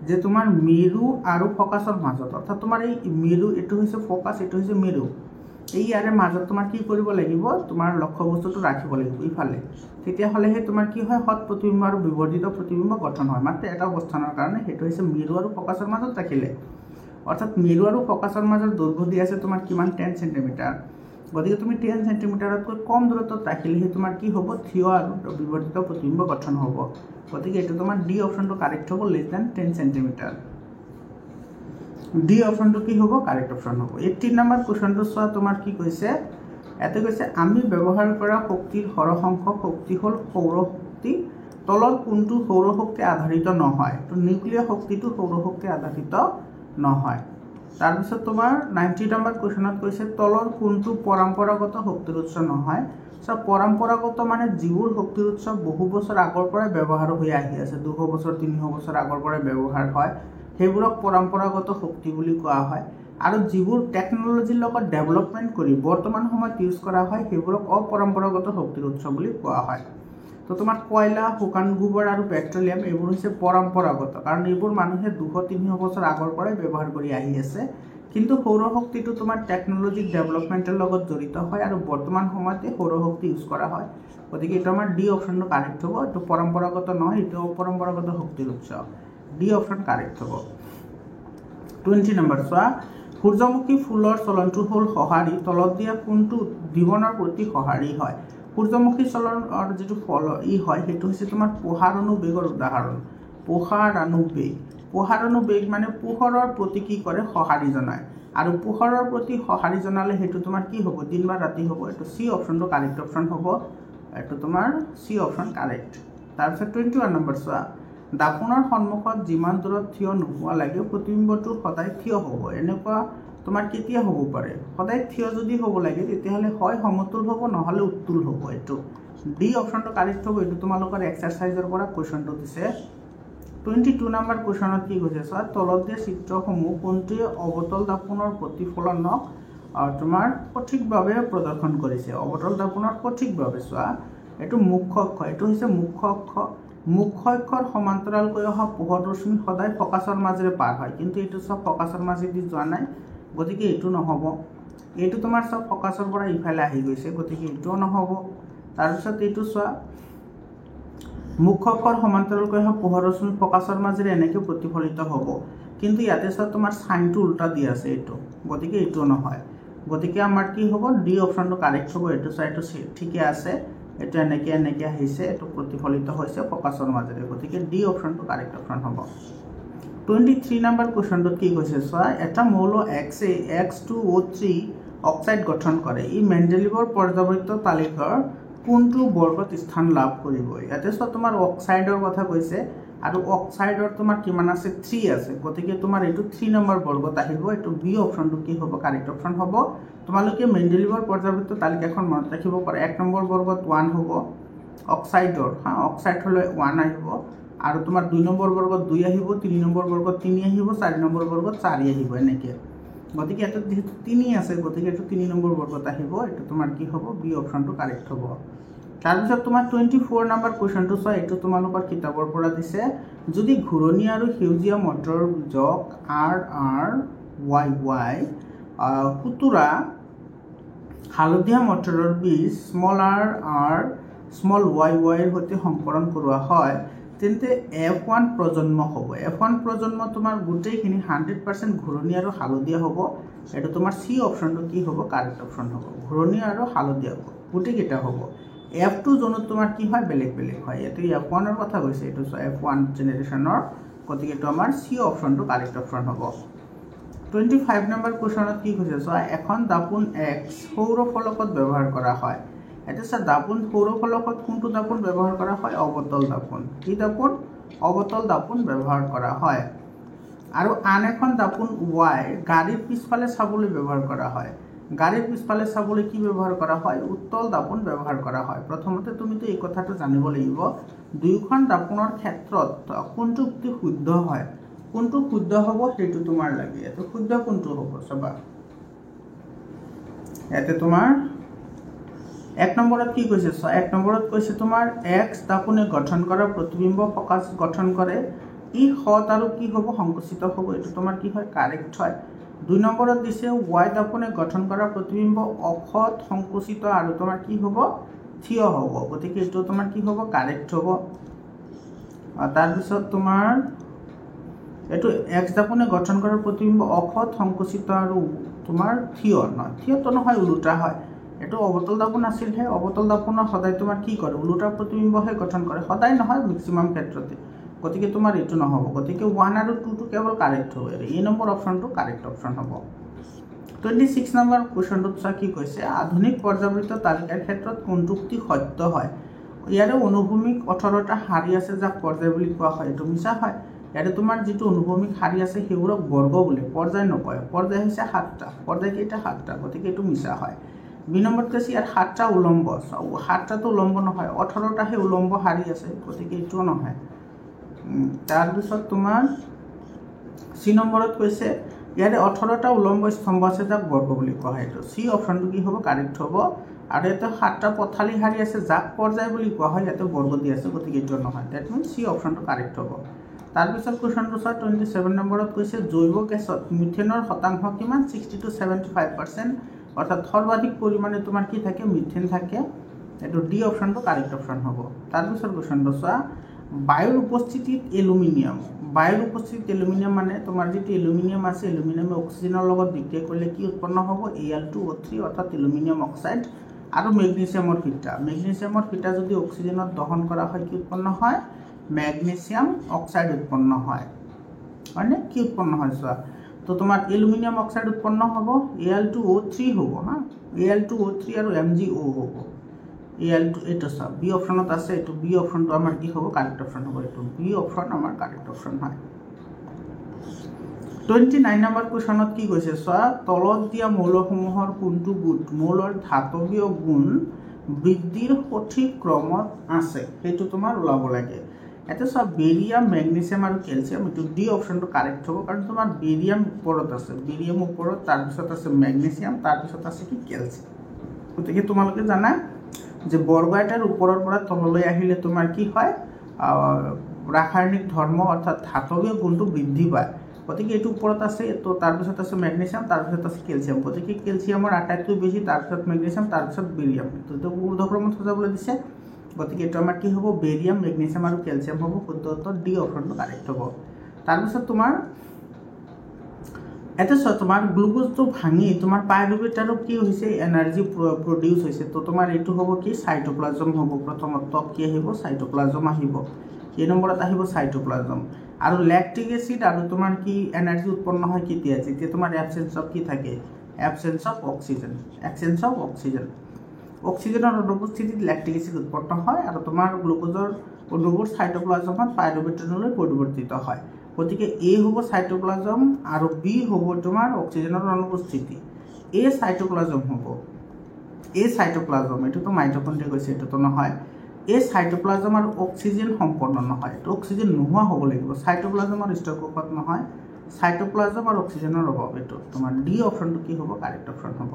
যে তোমাৰ মেৰু আৰু ফোকাসৰ মাজত অৰ্থাৎ তোমাৰ এই মেৰু এটো হৈছে ফোকাস এটো হৈছে মেৰু এই ইয়াৰে মাজত তোমাৰ কি কৰিব লাগিব তোমাৰ লক্ষ্য বস্তুটো ৰাখিব লাগিব ইফালে তেতিয়া হলেহে তোমাৰ কি হয় হত প্ৰতিবিম্ব আৰু বিবৰ্ধিত প্ৰতিবিম্ব গঠন হয় মাত্ৰ এটা অবস্থানৰ কাৰণে হেতু হৈছে মেৰু আৰু ফোকাসৰ মাজত ৰাখিলে অৰ্থাৎ মেৰু আৰু ফোকাসৰ মাজত দৈৰ্ঘ্য দিয়া আছে তোমাৰ কিমান 10 সেন্টিমিটাৰ গতিকে তুমি 10 সেন্টিমিটাৰতকৈ কম দূৰত্বত ৰাখিলে তোমাৰ কি হ'ব থিয় আৰু বিবৰ্ধিত প্ৰতিবিম্ব গঠন হ'ব গতিকে এটো তোমাৰ ডি অপশনটো কারেক্ট হ'ব লেস দ্যান 10 সেন্টিমিটার ডি অপশনটো কি হ'ব কারেক্ট অপশন হ'ব 18 নম্বৰ কোশ্চনটো সোয়া তোমাৰ কি কৈছে এতে কৈছে আমি ব্যৱহাৰ কৰা শক্তিৰ হৰসংখ্যক শক্তি হ'ল সৌৰ শক্তি তলৰ কোনটো সৌৰ শক্তি আধাৰিত নহয় তো নিউক্লিয়াৰ শক্তিটো সৌৰ শক্তি আধাৰিত নহয় তাৰপিছত তোমাৰ 90 নম্বৰ কোশ্চনত কৈছে তলৰ কোনটো পৰম্পৰাগত শক্তিৰ উৎস নহয় সব পৰম্পৰাগত মানে যিবোৰ শক্তিৰ উৎস বহু বছৰ আগৰ পৰা ব্যৱহাৰ হৈ আহি আছে 200 বছৰ 300 বছৰ আগৰ পৰা ব্যৱহাৰ হয় সেইবোৰক পৰম্পৰাগত শক্তি বুলি কোৱা হয় আৰু যিবোৰ টেকনলজিৰ লগত ডেভেলপমেন্ট কৰি বৰ্তমান সময়ত ইউজ কৰা হয় সেইবোৰক অপৰম্পৰাগত শক্তিৰ উৎস বুলি কোৱা হয় তো তোমাৰ কয়লা শুকান গোবৰ আৰু পেট্ৰলিয়াম এইবোৰ হৈছে পৰম্পৰাগত কাৰণ এইবোৰ মানুহে 200-300 বছৰ আগৰ পৰা ব্যৱহাৰ কৰি আহি আছে কিন্তু সৌৰশক্তিটো তোমাৰ টেকন'লজিক ডেভেলপমেণ্টৰ লগত জড়িত হয় আৰু বৰ্তমান সময়তে সৌৰশক্তি ইউজ কৰা হয়। গতিকে এইটো আমাৰ ডি অপশ্যনটো কাৰেক্ট হ'ব। এইটো পৰম্পৰাগত নহয়, এইটো অপৰম্পৰাগত শক্তিৰ উৎস। ডি অপশ্যন কাৰেক্ট হ'ব। 20 নম্বৰ চোৱা, সূৰ্যমুখী ফুলৰ চলনটো হ'ল সঁহাৰি, তলত দিয়া কোনটো জীৱনৰ প্ৰতি সঁহাৰি হয়? সূৰ্যমুখী চলনৰ যিটো ফল হয় সেইটো হৈছে তোমাৰ পোহাৰানুবেগৰ উদাহৰণ। পোহাৰানুবেগ। পোহাৰানুবেগ মানে পোহৰৰ প্ৰতি কি কৰে? সঁহাৰি জনায়। আৰু পোহৰৰ প্ৰতি সঁহাৰি জনালে সেইটো তোমাৰ কি হ'ব? দিন বা ৰাতি হ'ব। এইটো চি অপশ্যনটো কাৰেক্ট অপশ্যন হ'ব। এইটো তোমাৰ চি অপশ্যন কাৰেক্ট। তাৰপিছত 21 নম্বৰ চোৱা, দাপোনৰ সন্মুখত যিমান দূৰত থিয় নোহোৱা লাগে প্ৰতিবিম্বটো সদায় থিয় হ'ব। এনেকুৱা তোমাৰ কেতিয়া হ'ব পাৰে? সদায় থিয় যদি হ'ব লাগে তেতিয়াহ'লে হয় সমতুল হ'ব, নহ'লে উত্তুল হ'ব। এইটো ডি অপশ্যনটো কাৰেক্ট হ'ব। এইটো তোমালোকৰ এক্সাৰচাইজৰ পৰা কুৱেশ্যনটো দিছে। 22 নম্বৰ কুৱেশ্যনত কি কৈছে চোৱা, তলত দিয়া চিত্ৰসমূহ কোনটোৱে অৱতল দাপোনৰ প্ৰতিফলনক তোমাৰ সঠিকভাৱে প্ৰদৰ্শন কৰিছে? অৱতল দাপোনৰ সঠিকভাৱে চোৱা, এইটো মুখ্য অক্ষ, এইটো হৈছে মুখ্য অক্ষ। মুখ্য অক্ষৰ সমান্তৰালকৈ অহা পোহৰ ৰশ্মি সদায় ফকাছৰ মাজেৰে পাৰ হয়, কিন্তু এইটো চব ফকাছৰ মাজেদি যোৱা নাই, গতিকে এইটো নহ'ব। এইটো তোমাৰ চব ফকাছৰ পৰা ইফালে আহি গৈছে, গতিকে এইটোও নহ'ব। তাৰপিছত এইটো চোৱা, মুখ্য অক্ষৰ সমান্তৰালকৈ অহা পোহৰ ৰশ্মি ফকাছৰ মাজেৰে এনেকৈ প্ৰতিফলিত হ'ব, কিন্তু ইয়াতে চোৱা তোমাৰ চাইনটো উল্টা দি আছে এইটো, গতিকে এইটো নহয়। গতিকে আমাৰ কি হ'ব? ডি অপশ্যনটো কাৰেক্ট হ'ব। এইটো চোৱা, এইটো ঠিকে আছে, এইটো এনেকৈ আহিছে, এইটো প্ৰতিফলিত হৈছে ফকাছৰ মাজেৰে, গতিকে ডি অপশ্যনটো কাৰেক্ট অপশ্যন হ'ব। 23 নম্বৰ কুৱেশ্যনটোত কি কৈছে চোৱা, এটা মৌল এক্সে X2O3 অক্সাইড গঠন কৰে, ই মেণ্ডেলিভৰ পৰ্যাবৃত্ত তালিকাৰ কোনটো বৰ্গত স্থান লাভ কৰিব? ইয়াতে চোৱা তোমাৰ অক্সাইডৰ কথা কৈছে, আৰু অক্সাইডৰ তোমাৰ কিমান আছে? 3 আছে, গতিকে তোমাৰ এইটো 3 নম্বৰ বৰ্গত আহিব। এইটো বি অপশ্যনটো কি হ'ব? কাৰেক্ট অপশ্যন হ'ব। তোমালোকে মেণ্ডেলিভৰ পৰ্যাবৃত্ত তালিকাখন মনত ৰাখিব পাৰা। 1 নম্বৰ বৰ্গত 1 হ'ব অক্সাইডৰ, অক্সাইড হ'লে 1 আহিব, আৰু তোমাৰ 2 নম্বৰ বৰ্গত 2 আহিব, 3 নম্বৰ বৰ্গত 3 আহিব, 4 নম্বৰ বৰ্গত 4 আহিব এনেকৈ। গতিকে এইটো যিহেতু 3 আছে, গতিকে এইটো 3 নম্বৰ বৰ্গত আহিব। এইটো তোমাৰ কি হ'ব? বি অপশ্যনটো কাৰেক্ট হ'ব। তাৰপিছত তোমাৰ 24 নম্বৰ কুৱেশ্যনটো চোৱা, এইটো তোমালোকৰ কিতাপৰ পৰা দিছে। যদি ঘূৰণীয়া আৰু সেউজীয়া মটৰৰ বীজক RRYY সুতুৰা হালধীয়া মটৰৰ বীজ r y ৰ সৈতে সংকৰণ কৰোৱা হয়, তেন্তে F1 প্ৰজন্ম হ'ব। F1 প্ৰজন্ম তোমাৰ গোটেইখিনি 100% ঘূৰণীয়া আৰু হালধীয়া হ'ব। এইটো তোমাৰ চি অপশ্যনটো কি হ'ব? কাৰেক্ট অপশ্যন হ'ব। ঘূৰণীয়া আৰু হালধীয়া হ'ব, গোটেইকেইটা হ'ব। F2 জোনত তোমাৰ কি হয়? বেলেগ বেলেগ হয়। এইটো F1ৰ কথা কৈছে, এইটো F1 জেনেৰেশ্যনৰ, গতিকে এইটো আমাৰ চি অপশ্যনটো কাৰেক্ট অপশ্যন হ'ব। 25 নম্বৰ কুৱেশ্যনত কি কৈছে চোৱা, এখন দাপোন X সৌৰ ফলকত ব্যৱহাৰ কৰা হয়। এতিয়া চোৱা, দাপোন সৌৰ ফলকত কোনটো দাপোন ব্যৱহাৰ কৰা হয়? অৱতল দাপোন। কি দাপোন? অৱতল দাপোন ব্যৱহাৰ কৰা হয়। আৰু আন এখন দাপোন Y গাড়ীৰ পিছফালে চাবলৈ ব্যৱহাৰ কৰা হয়। গাড়ীৰ পিছফালে চাবলৈ কি ব্যৱহাৰ কৰা হয়? উত্তল দাপোন ব্যৱহাৰ কৰা হয়। প্ৰথমতে তুমিতো এই কথাটো জানিব লাগিব, দুয়োখন দাপোনৰ ক্ষেত্ৰত কোনটো শুদ্ধ হয়, কোনটো শুদ্ধ হ'ব সেইটো তোমাৰ লাগে। এইটো শুদ্ধ কোনটো হ'ব চাবা। ইয়াতে তোমাৰ 1 নম্বৰত কি কৈছে চোৱা, 1 নম্বৰত কৈছে তোমাৰ X দাপোনে গঠন কৰা প্ৰতিবিম্ব ফকাছ গঠন কৰে, ই সৎ আৰু কি হ'ব? সংকুচিত হ'ব। এইটো তোমাৰ কি হয়? কাৰেক্ট হয়। 2 নম্বৰত দিছে Y দাপোনে গঠন কৰা প্ৰতিবিম্ব অসৎ, সংকুচিত আৰু তোমাৰ কি হ'ব? থিয় হ'ব। গতিকে এইটো তোমাৰ কি হ'ব? কাৰেক্ট হ'ব। তাৰপিছত তোমাৰ এইটো X দাপোনে গঠন কৰা প্ৰতিবিম্ব অসৎ, সংকুচিত আৰু তোমাৰ থিয় নহয়, থিয়টো নহয়, ওলোটা হয়। এইটো অৱতল দাপোন আছিলহে। অৱতল দাপোনৰ সদায় তোমাৰ কি কৰে? ওলোটা প্ৰতিবিম্বহে গঠন কৰে, সদায় নহয়, মেক্সিমাম ক্ষেত্ৰতে। গতিকে তোমাৰ এইটো নহ'ব। গতিকে 1 আৰু 2টো কেৱল কাৰেক্ট হ'ব। এই নম্বৰ অপশ্যনটো কাৰেক্ট অপশ্যন হ'ব। 26 নম্বৰ কুৱেশ্যনটোত চোৱা কি কৈছে, আধুনিক পৰ্যাবৃত্ত তালিকাৰ ক্ষেত্ৰত কোনটো উক্তি সত্য হয়? ইয়াৰে অনুভূমিক 18টা শাৰী আছে, যাক পৰ্যায় বুলি কোৱা হয়। এইটো মিছা হয়। ইয়াতে তোমাৰ যিটো অনুভূমিক শাৰী আছে সেইবোৰক বৰ্গ বোলে, পৰ্যায় নকয়। পৰ্যায় হৈছে 7টা, পৰ্যায় কেইটা? 7টা, গতিকে এইটো মিছা হয়। 2 নম্বৰত কৈছে ইয়াত 7টা উলম্ব, 7টাটো উলম্ব নহয়, 18টাহে উলম্ব শাৰী আছে, গতিকে এইটোও নহয়। তাৰপিছত তোমাৰ চি নম্বৰত কৈছে ইয়াতে 18টা উলম্ব স্তম্ভ আছে, যাক বৰ্গ বুলি কোৱা হয়। এইটো চি অপশ্যনটো কি হ'ব? কাৰেক্ট হ'ব। আৰু ইয়াতে 7টা পথালি শাৰী আছে, যাক পৰ্যায় বুলি কোৱা হয়, ইয়াতে বৰ্গ দি আছে, গতিকে এইটো নহয়। ডেট মিনছ চি অপশ্যনটো কাৰেক্ট হ'ব। তাৰপিছত কুৱেশ্যনটো চোৱা 27 নম্বৰত কৈছে জৈৱ গেছত মিথেনৰ শতাংশ কিমান 60 to 75%, অৰ্থাৎ সৰ্বাধিক পৰিমাণে তোমাৰ কি থাকে মিথেন থাকে। এইটো ডি অপশ্যনটো কাৰেক্ট অপশ্যন হ'ব। তাৰপিছত কুৱেশ্যনটো চোৱা বায়ুৰ উপস্থিতিত এলুমিনিয়াম, বায়ুৰ উপস্থিতিত এলুমিনিয়াম মানে তোমাৰ যিটো এলুমিনিয়াম আছে এলুমিনিয়ামে অক্সিজেনৰ লগত বিক্ৰিয়া কৰিলে কি উৎপন্ন হ'ব Al2O3 অৰ্থাৎ এলুমিনিয়াম অক্সাইড। আৰু মেগনেছিয়ামৰ ফিটা, মেগনেছিয়ামৰ ফিটা যদি অক্সিজেনত দহন কৰা হয় কি উৎপন্ন হয় মেগনেছিয়াম অক্সাইড উৎপন্ন হয়, হয়নে? কি উৎপন্ন হয় চোৱা, তো তোমাৰ এলুমিনিয়াম অক্সাইড উৎপন্ন হ'ব Al2O3 হ'ব হা, Al2O3 আৰু MgO হ'ব। Al2 এইটো চোৱা বি অপশ্যনত আছে, এইটো বি অপশ্যনটো আমাৰ কি হ'ব কাৰেক্ট অপশ্যন হ'ব, এইটো বি অপশ্যন আমাৰ কাৰেক্ট অপশ্যন হয়। 29 নম্বৰ কুৱেশ্যনত কি কৈছে চোৱা তলত দিয়া মৌলসমূহৰ কোনটো গোট মৌলৰ ধাতৱীয় গুণ বৃদ্ধিৰ সঠিক ক্ৰমত আছে সেইটো তোমাৰ ওলাব লাগে। এতিয়া চোৱা বেৰিয়াম মেগনেছিয়াম আৰু কেলছিয়াম, এইটো ডি অপশ্যনটো কাৰেক্ট হ'ব কাৰণ তোমাৰ বেৰিয়াম ওপৰত আছে, বেৰিয়াম ওপৰত, তাৰপিছত আছে মেগনেছিয়াম, তাৰপিছত আছে কি কেলছিয়াম। গতিকে তোমালোকে জানা যে বৰ্গ এটাৰ ওপৰৰ পৰা তললৈ আহিলে তোমাৰ কি হয় ৰাসায়নিক ধৰ্ম অৰ্থাৎ ধাতৱীয় গুণটো বৃদ্ধি পায়। গতিকে এইটো ওপৰত আছে, তো তাৰপিছত আছে মেগনেছিয়াম, তাৰপিছত আছে কেলছিয়াম। গতিকে কেলছিয়ামৰ আটাইতকৈ বেছি, তাৰপিছত মেগনেছিয়াম, তাৰপিছত বেৰিয়াম, এইটো ঊৰ্ধ্বক্ৰমত সজাবলৈ দিছে। গতিকে এইটো আমাৰ কি হ'ব বেৰিয়াম মেগনেছিয়াম আৰু কেলছিয়াম হ'ব, শুদ্ধ উত্তৰ ডি অপশ্যনটো কাৰেক্ট হ'ব। তাৰপিছত তোমাৰ এটা চোৱা তোমাৰ গ্লুকোজটো ভাঙি তোমাৰ পাইৰুভেট আৰু কি হৈছে এনাৰ্জি প্ৰডিউচ হৈছে, তো তোমাৰ এইটো হ'ব কি চাইটোপ্লাজম হ'ব। প্ৰথমত টপ কি আহিব চাইটোপ্লাজম আহিব, এই নম্বৰত আহিব চাইটোপ্লাজম। আৰু লেক্টিক এচিড আৰু তোমাৰ কি এনাৰ্জি উৎপন্ন হয় কেতিয়া যেতিয়া তোমাৰ এবসেন্স অফ কি থাকে এবসেন্স অফ অক্সিজেন, এবসেন্স অফ অক্সিজেন, অক্সিজেনৰ অনুপস্থিতিত লেক্টিক এচিড উৎপন্ন হয় আৰু তোমাৰ গ্লুকোজৰ অনুবোৰ চাইটোপ্লাজমত পাইৰুভেটনলৈ পৰিৱৰ্তিত হয়। গতিকে এ হ'ব চাইটোপ্লাজম আৰু বি হ'ব তোমাৰ অক্সিজেনৰ অনুপস্থিতি, এ চাইটোপ্লাজম হ'ব, এ চাইটোপ্লাজম, এইটোতো মাইটোকণ্ড্ৰিয়া কৈছে, এইটোতো নহয়। এই চাইটোপ্লাজম আৰু অক্সিজেন সম্পন্ন নহয়, এইটো অক্সিজেন নোহোৱা হ'ব লাগিব, চাইটোপ্লাজমৰ ষ্টকত নহয়, চাইটোপ্লাজম আৰু অক্সিজেনৰ অভাৱ, এইটো তোমাৰ ডি অপশ্যনটো কি হ'ব কাৰেক্ট অপশ্যন হ'ব।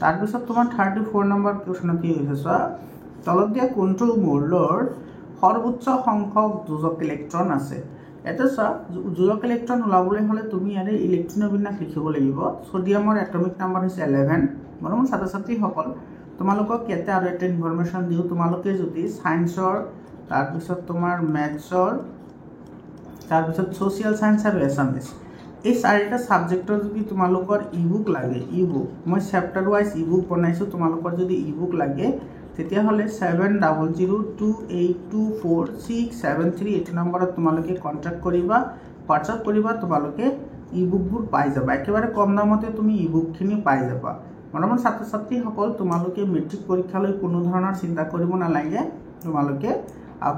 তাৰপিছত তোমাৰ 34 নম্বৰ কুৱেশ্যনত কি হৈছে চোৱা তলত দিয়া কোনটো মৌলৰ সৰ্বোচ্চ সংখ্যক যোজক ইলেক্ট্ৰন আছে। এটা চোৱা যোজক ইলেক্ট্ৰন ওলাবলৈ হ'লে তুমি ইয়াৰে ইলেক্ট্ৰনৰ বিন্যাস লিখিব লাগিব। ছডিয়ামৰ এটমিক নাম্বাৰ হৈছে 11। বৰ্তমান ছাত্ৰ ছাত্ৰীসকল তোমালোকক ইয়াতে আৰু এটা ইনফৰমেশ্যন দিওঁ, তোমালোকে যদি ছায়েন্সৰ তাৰপিছত তোমাৰ মেথছৰ তাৰপিছত ছ'চিয়েল ছায়েন্স আৰু এছামিছ এই চাৰিটা ছাবজেক্টৰ যদি তোমালোকৰ ই বুক লাগে, ই বুক মই চেপ্টাৰ ৱাইজ ই বুক বনাইছোঁ, তোমালোকৰ যদি ই বুক লাগে তেতিয়াহ'লে 7002824673 এইটো নম্বৰত তোমালোকে কণ্টেক্ট কৰিবা, হোৱাটছআপ কৰিবা, তোমালোকে ই বুকবোৰ পাই যাবা, একেবাৰে কম দামতে তুমি ই বুকখিনি পাই যাবা। বৰ্তমান ছাত্ৰ ছাত্ৰীসকল তোমালোকে মেট্ৰিক পৰীক্ষালৈ কোনো ধৰণৰ চিন্তা কৰিব নালাগে, তোমালোকে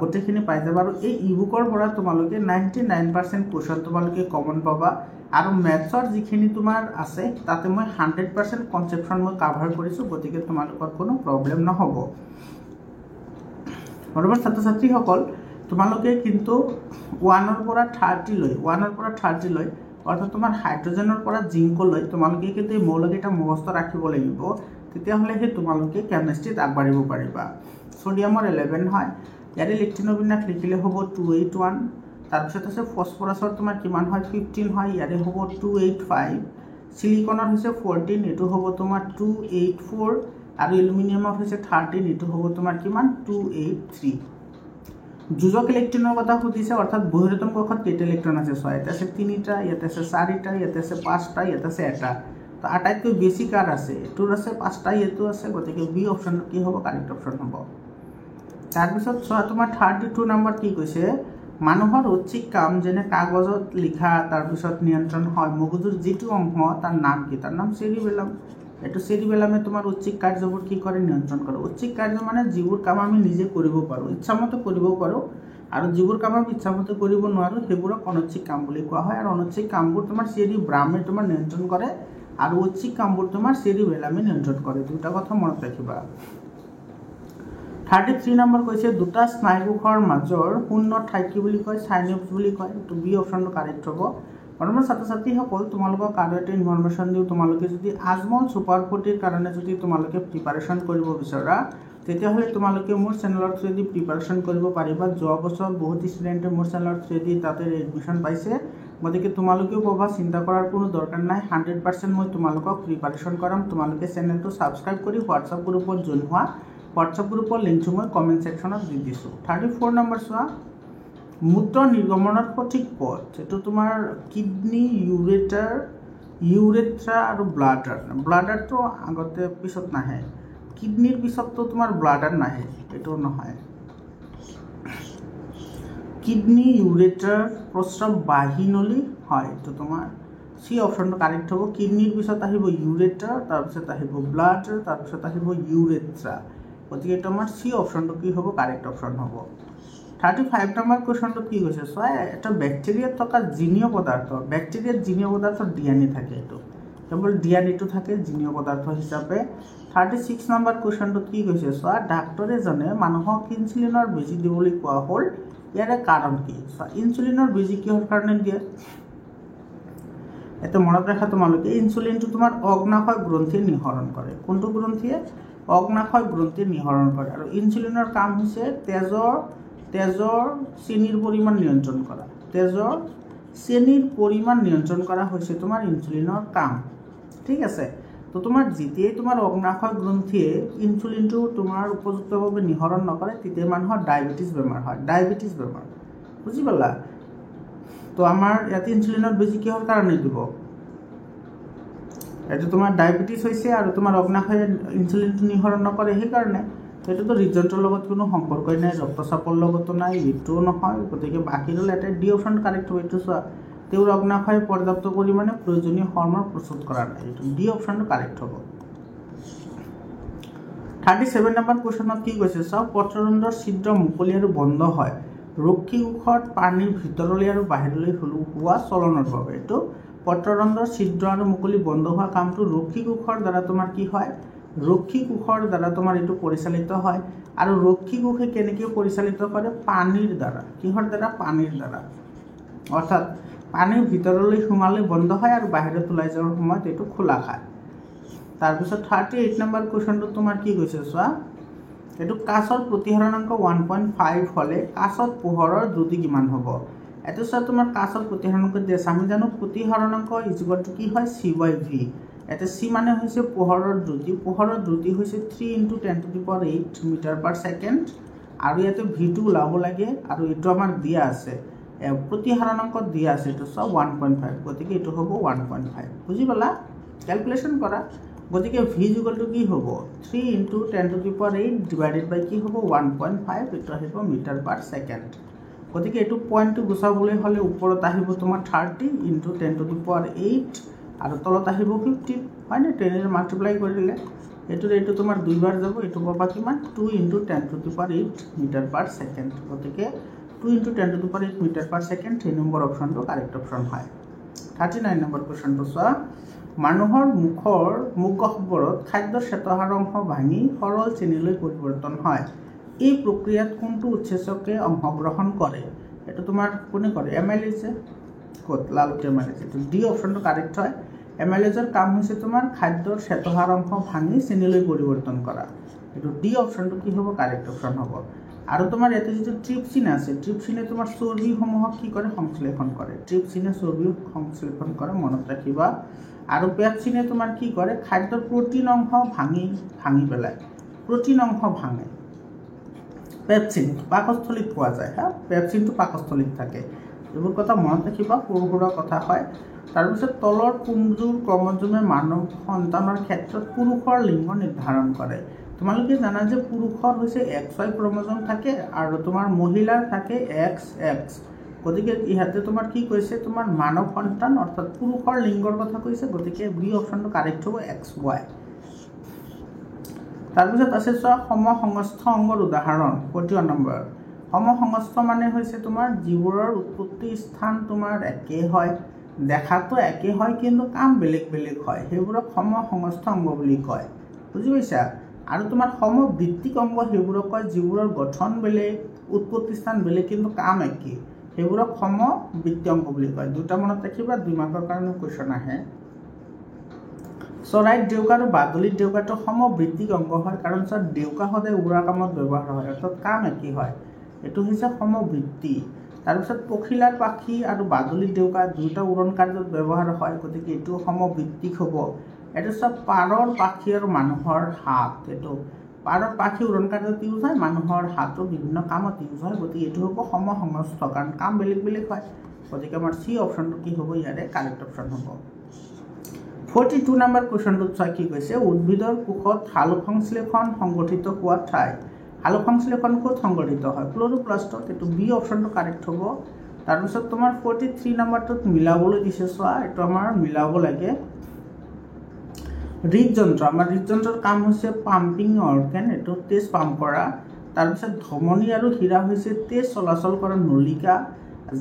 গোটেইখিনি পাই যাবা। আৰু এই ই বুকৰ পৰা তোমালোকে 99% কুৱেশ্যন তোমালোকে কমন পাবা। আৰু মেথছৰ যিখিনি তোমাৰ আছে তাতে মই 100% কনচেপশ্যন মই কাভাৰ কৰিছোঁ, গতিকে তোমালোকৰ কোনো প্ৰব্লেম নহ'ব। বৰ্তমান ছাত্ৰ ছাত্ৰীসকল তোমালোকে কিন্তু 1ৰ পৰা 30 লৈ অৰ্থাৎ তোমাৰ হাইড্ৰজেনৰ পৰা জিংকলৈ তোমালোকে কিন্তু এই মৌলকেইটা মুখস্থ ৰাখিব লাগিব, তেতিয়াহ'লে সেই তোমালোকে কেমিষ্ট্ৰিত আগবাঢ়িব পাৰিবা। ছডিয়ামৰ 11 হয়, ইয়াৰে ইলেক্ট্ৰনৰ বিন্যাস লিখিলে হ'ব 281। তাৰপিছত আছে ফছফৰাছৰ তোমাৰ কিমান হয় 15 হয়, ইয়াৰে হ'ব 285। চিলিকনৰ হৈছে 14, এইটো হ'ব তোমাৰ 284। আৰু এলুমিনিয়ামৰ হৈছে 13, এইটো হ'ব তোমাৰ কিমান 283। যোজক ইলেক্ট্ৰনৰ কথা সুধিছে, অৰ্থাৎ বহিৰতম কক্ষত কেইটা ইলেক্ট্ৰন আছে চোৱা, ইয়াতে আছে 3টা, ইয়াতে আছে 4টা, ইয়াতে আছে 5টা, ইয়াতে আছে 1টা। তো আটাইতকৈ বেছি কাৰ আছে, এইটোৰ আছে 5টা, এইটো আছে, গতিকে বি অপশ্যনটো কি হ'ব কাৰেক্ট অপশ্যন হ'ব। তাৰপিছত চোৱা তোমাৰ 32 নম্বৰ কি কৈছে মানুহৰ ঐচ্ছিক কাম যেনে কাগজত লিখা তাৰপিছত নিয়ন্ত্ৰণ হয় মগজুৰ যিটো অংশ তাৰ নাম কি, তাৰ নাম চেৰিবেলাম। এইটো চেৰিবেলামে তোমাৰ ঐচ্ছিক কাৰ্যবোৰ কি কৰে নিয়ন্ত্ৰণ কৰে। ঐচ্ছিক কাৰ্য মানে যিবোৰ কাম আমি নিজে কৰিব পাৰোঁ, ইচ্ছামতে কৰিব পাৰোঁ, আৰু যিবোৰ কাম আমি ইচ্ছামতে কৰিব নোৱাৰোঁ সেইবোৰক অনৈচ্ছিক কাম বুলি কোৱা হয়। আৰু অনৈচ্ছিক কামবোৰ তোমাৰ চেৰিব্ৰামে তোমাৰ নিয়ন্ত্ৰণ কৰে আৰু ঐচ্ছিক কামবোৰ তোমাৰ চেৰিবেলামে নিয়ন্ত্ৰণ কৰে, দুটা কথা মনত ৰাখিবা। 33 নম্বৰ কৈছে দুটা স্নায়ুকোষৰ মাজৰ শূন্য ঠাইক কি বুলি কয় সাইনেপ্স বুলি কয়, এইটো বি অপশ্যনটো কাৰেক্ট হ'ব। বৰ্তমান ছাত্ৰ ছাত্ৰীসকল তোমালোকক আৰু এটা ইনফৰমেশ্যন দিওঁ, তোমালোকে যদি আজমল ছুপাৰ 40ৰ কাৰণে যদি তোমালোকে প্ৰিপাৰেশ্যন কৰিব বিচৰা তেতিয়াহ'লে তোমালোকে মোৰ চেনেলৰ থ্ৰুৱেদি প্ৰিপাৰেশ্যন কৰিব পাৰিবা। যোৱা বছৰ বহুত ষ্টুডেণ্টে মোৰ চেনেলৰ থ্ৰুৱেদি তাতে এডমিশ্যন পাইছে, গতিকে তোমালোকেও পাবা, চিন্তা কৰাৰ কোনো দৰকাৰ নাই। 100% মই তোমালোকক প্ৰিপাৰেশ্যন কৰাম। তোমালোকে চেনেলটো ছাবস্ক্ৰাইব কৰি হোৱাটছআপ গ্ৰুপত জইন হোৱা। হোৱাটছআপ গ্ৰুপৰ লিংকটো মই কমেণ্ট ছেকশ্যনত দি দিছোঁ। 34 নম্বৰ চোৱা, মূত্ৰ নিৰ্গমনৰ সঠিক পথ। এইটো তোমাৰ কিডনী, ইউৰেথ্ৰা আৰু ব্লাডাৰ। ব্লাডাৰটো আগতে পিছত নাহে, কিডনীৰ পিছততো তোমাৰ ব্লাডাৰ নাহে, এইটো নহয়। কিডনী, ইউৰেথ্ৰাৰ প্ৰস্ৰাৱ বাহিনলী হয়, এইটো তোমাৰ চি অপশ্যনটো কাৰেক্ট হ'ব। কিডনীৰ পিছত আহিব ইউৰেথ্ৰা, তাৰপিছত আহিব ব্লাডাৰ, তাৰপিছত আহিব ইউৰেথ্ৰা। গতিকে এইটো আমাৰ চি অপশ্যনটো কি হ'ব, কাৰেক্ট অপশ্যন হ'ব। 35 নম্বৰ কুৱেশ্যনটো কি কৈছে চোৱা, এটা বেক্টেৰিয়াত থকা জিনীয় পদাৰ্থ, বেক্টেৰিয়াত জিনীয় পদাৰ্থ DNA থাকে, এইটো কেৱল DNAটো থাকে জিনীয় পদাৰ্থ হিচাপে। 36 নম্বৰ কুৱেশ্যনটোত কি কৈছে চোৱা, ডাক্তৰ এজনে মানুহক ইনচুলিনৰ বেজী দিবলৈ কোৱা হ'ল, ইয়াৰে কাৰণ কি? চোৱা, ইনচুলিনৰ বেজী কিহৰ কাৰণে দিয়ে? এটা মনত ৰাখা তোমালোকে, ইনচুলিনটো তোমাৰ অগ্নাশয় গ্ৰন্থিয়ে নিঃসৰণ কৰে। কোনটো গ্ৰন্থিয়ে? অগ্নাশয় গ্ৰন্থিয়ে নিঃসৰণ কৰে। আৰু ইনচুলিনৰ কাম হৈছে তেজৰ চেনিৰ পৰিমাণ নিয়ন্ত্ৰণ কৰা। তেজৰ চেনিৰ পৰিমাণ নিয়ন্ত্ৰণ কৰা হৈছে তোমাৰ ইনচুলিনৰ কাম। ঠিক আছে, তো তোমাৰ যেতিয়াই তোমাৰ অগ্নাশয় গ্ৰন্থিয়ে ইনচুলিনটো তোমাৰ উপযুক্তভাৱে নিঃসৰণ নকৰে, তেতিয়া মানুহৰ ডায়েবেটিছ বেমাৰ হয়। ডায়েবেটিছ বেমাৰ বুজি পালা? তো আমাৰ ইয়াতে ইনচুলিনৰ বেজী কিহৰ কাৰণে দিব? এইটো তোমাৰ ডায়েবেটিছ হৈছে আৰু তোমাৰ অগ্নাশয়ে ইনচুলিনটো নিঃসৰণ নকৰে, সেইকাৰণে। সেইটোতো হৃদযন্ত্ৰৰ লগত কোনো সম্পৰ্কই নাই, ৰক্তচাপৰ লগতো নাই, এইটোও নহয়। গতিকে বাকী হ'ল এটা ডি অপশ্যন কাৰেক্ট হ'ব। এইটো চোৱা, তেওঁৰ অগ্নাশয়ে পৰ্যাপ্ত পৰিমাণে প্ৰয়োজনীয় হৰম'ন প্ৰস্তুত কৰা নাই, এইটো ডি অপশ্যনটো কাৰেক্ট হ'ব। 37 নম্বৰ কুৱেশ্যনত কি কৈছে চাওক, পত্ৰৰন্ধ্ৰৰ ছিদ্ৰ মুকলি আৰু বন্ধ হয় ৰক্ষী কোষত পানীৰ ভিতৰলৈ আৰু বাহিৰলৈ হোৱা চলনৰ বাবে। এইটো পত্ৰৰন্ধ্ৰৰ ছিদ্ৰ আৰু মুকলি বন্ধ হোৱা কামটো ৰক্ষী কোষৰ দ্বাৰা তোমাৰ কি হয়? ৰক্ষী কোষৰ দ্বাৰা তোমাৰ এইটো পৰিচালিত হয়। আৰু ৰক্ষী কোষে কেনেকৈ পৰিচালিত কৰে? পানীৰ দ্বাৰা। কিহৰ দ্বাৰা? পানীৰ দ্বাৰা। অৰ্থাৎ পানীৰ ভিতৰলৈ সোমালে বন্ধ হয় আৰু বাহিৰত ওলাই যোৱাৰ সময়ত এইটো খোলা খায়। তাৰপিছত 38 নম্বৰ কুৱেশ্যনটো তোমাৰ কি কৈছে চোৱা, এইটো কাঁচৰ প্ৰতিসৰণাংক 1.5 হ'লে কাঁচত পোহৰৰ দ্ৰুতি কিমান হ'ব? এইটো চোৱা, তোমাৰ কাঁচৰ প্ৰতিসৰণাংক দি আছে। আমি জানো প্ৰতিসৰণাংক ইজুগলটো কি হয়? C/V। এটা C মানে হৈছে পোহৰৰ দ্ৰুতি। পোহৰৰ দ্ৰুতি হৈছে 3 × 10⁸ মিটাৰ/ছেকেণ্ড। আৰু ইয়াতে V2 ওলাব লাগে, আৰু এইটো আমাৰ দিয়া আছে, প্ৰতিসৰণাংকত দিয়া আছে, এইটো চোৱা 1.5। গতিকে এইটো হ'ব 1.5। বুজি পালা? কেলকুলেশ্যন কৰা। গতিকে V ইজুগলটো কি হ'ব? 3 × 10⁸ ডিভাইডেড বাই কি হ'ব? 1.5। এইটো আহিব মিটাৰ/ছেকেণ্ড। গতিকে এইটো পইণ্টটো গুচাবলৈ হ'লে ওপৰত আহিব তোমাৰ 30 × 10⁸, আৰু তলত আহিব 50, হয়নে? 10 মাল্টিপ্লাই কৰি দিলে এইটো তোমাৰ 2 বাৰ যাব, এইটো পাবা কিমান? 2 × 10⁸ মিটাৰ/ছেকেণ্ড। গতিকে 2 × 10⁸ মিটাৰ/ছেকেণ্ড 3 নম্বৰ অপশ্যনটো কাৰেক্ট অপশ্যন হয়। 39 নম্বৰ কুৱেশ্যনটো চোৱা, মানুহৰ মুখ গহ্বৰত খাদ্যৰ শ্বেতসাৰ অংশ ভাঙি সৰল চেনিলৈ পৰিৱৰ্তন হয়। এই প্ৰক্ৰিয়াত কোনটো উৎসেচকে অংশগ্ৰহণ কৰে? এইটো তোমাৰ কোনে কৰে? এমাইলেজে। ক'ত? লালুট এমাইলেজ। এইটো ডি অপশ্যনটো কাৰেক্ট হয়। এমাইলেজৰ কাম হৈছে তোমাৰ খাদ্যৰ শ্বেতসাৰ অংশ ভাঙি চেনিলৈ পৰিৱৰ্তন কৰা। এইটো ডি অপশ্যনটো কি হ'ব? কাৰেক্ট অপশ্যন হ'ব। আৰু তোমাৰ ইয়াতে যিটো ট্ৰিপচিন আছে, ট্ৰিপচিনে তোমাৰ চৰ্বিসমূহক কি কৰে? সংশ্লেষণ কৰে। ট্ৰিপচিনে চৰ্বি সংশ্লেষণ কৰে, মনত ৰাখিবা। আৰু পেপচিনে তোমাৰ কি কৰে? খাদ্যৰ প্ৰটিন অংশ ভাঙি পেলায়। প্ৰটিন অংশ ভাঙে। পেপচিন পাকস্থলীত পোৱা যায়। পেপচিনটো পাকস্থলীত থাকে। এইবোৰ কথা মনত ৰাখিবা, সৰু সুৰা কথা হয়। তাৰপিছত তলৰ কোনযোৰ ক্ৰমজমে মানৱ সন্তানৰ ক্ষেত্ৰত পুৰুষৰ লিংগ নিৰ্ধাৰণ কৰে? তোমালোকে জানা যে পুৰুষৰ হৈছে XY ক্ৰমজম থাকে, আৰু তোমাৰ মহিলাৰ থাকে XX। গতিকে ইহঁতে তোমাৰ কি কৈছে? তোমাৰ মানৱ সন্তান অৰ্থাৎ পুৰুষৰ লিংগৰ কথা কৈছে। গতিকে বি অপশ্যনটো কাৰেক্ট হ'ব, XY। তাৰপিছত আছে চোৱা, সমসংস্থ অংগৰ উদাহৰণ। 41 নম্বৰ। সমসংস্থ মানে হৈছে তোমাৰ যিবোৰৰ উৎপত্তি স্থান তোমাৰ একেই হয়, দেখাতো একেই হয়, কিন্তু কাম বেলেগ বেলেগ হয়, সেইবোৰক সমসংস্থ অংগ বুলি কয়। বুজি পাইছা? আৰু তোমাৰ সমবৃত্তিক অংগ সেইবোৰক কয় যিবোৰৰ গঠন বেলেগ, উৎপত্তি স্থান বেলেগ, কিন্তু কাম একেই, সেইবোৰক সমবৃত্তি অংগ বুলি কয়। দুটা মনত ৰাখিবা, 2 মাৰ্কৰ কাৰণে কুৱেশ্যন আহে। চৰাইত ডেউকা আৰু বাদুলিত ডেউকাটো সমবৃত্তিক অংগ হয়, কাৰণ চোৱা ডেউকা সদায় উৰাৰ কামত ব্যৱহাৰ হয়, অৰ্থাৎ কাম একেই হয়, এইটো হৈছে সমবৃত্তি। তাৰপিছত পখিলাৰ পাখি আৰু বাদুলিৰ ডেউকা দুয়োটা উৰণ কাৰ্যত ব্যৱহাৰ হয়, গতিকে এইটো সমবৃত্তিক হ'ব। এইটো চব পাৰৰ পাখি আৰু মানুহৰ হাত, এইটো পাৰৰ পাখি উৰণ কাৰ্যত ইউজ হয়, মানুহৰ হাতো বিভিন্ন কামত ইউজ হয়, গতিকে এইটো হ'ব সমসংস্থ, কাৰণ কাম বেলেগ বেলেগ হয়, গতিকে আমাৰ চি অপশ্যনটো কি হ'ব, ইয়াৰে কাৰেক্ট অপশ্যন হ'ব। 42 নম্বৰ কুৱেশ্যনটোত চোৱা কি কৈছে, উদ্ভিদৰ কোষত সালোক সংশ্লেষণ সংগঠিত হোৱা ঠাই। সালোক সংশ্লেষণ ক'ত সংগঠিত হয়, ক্লৰোপ্লাষ্টত, এইটো বি অপশ্যনটো কাৰেক্ট হ'ব। তাৰপিছত তোমাৰ 43 নম্বৰটোত মিলাবলৈ দিছে, চোৱা এইটো আমাৰ মিলাব লাগে। হৃদযন্ত্ৰ, আমাৰ হৃদযন্ত্ৰৰ কাম হৈছে পাম্পিং অৰ্গেন, এইটো তেজ পাম্প কৰা। তাৰপিছত ধমনী আৰু হীৰা হৈছে তেজ চলাচল কৰা নলিকা।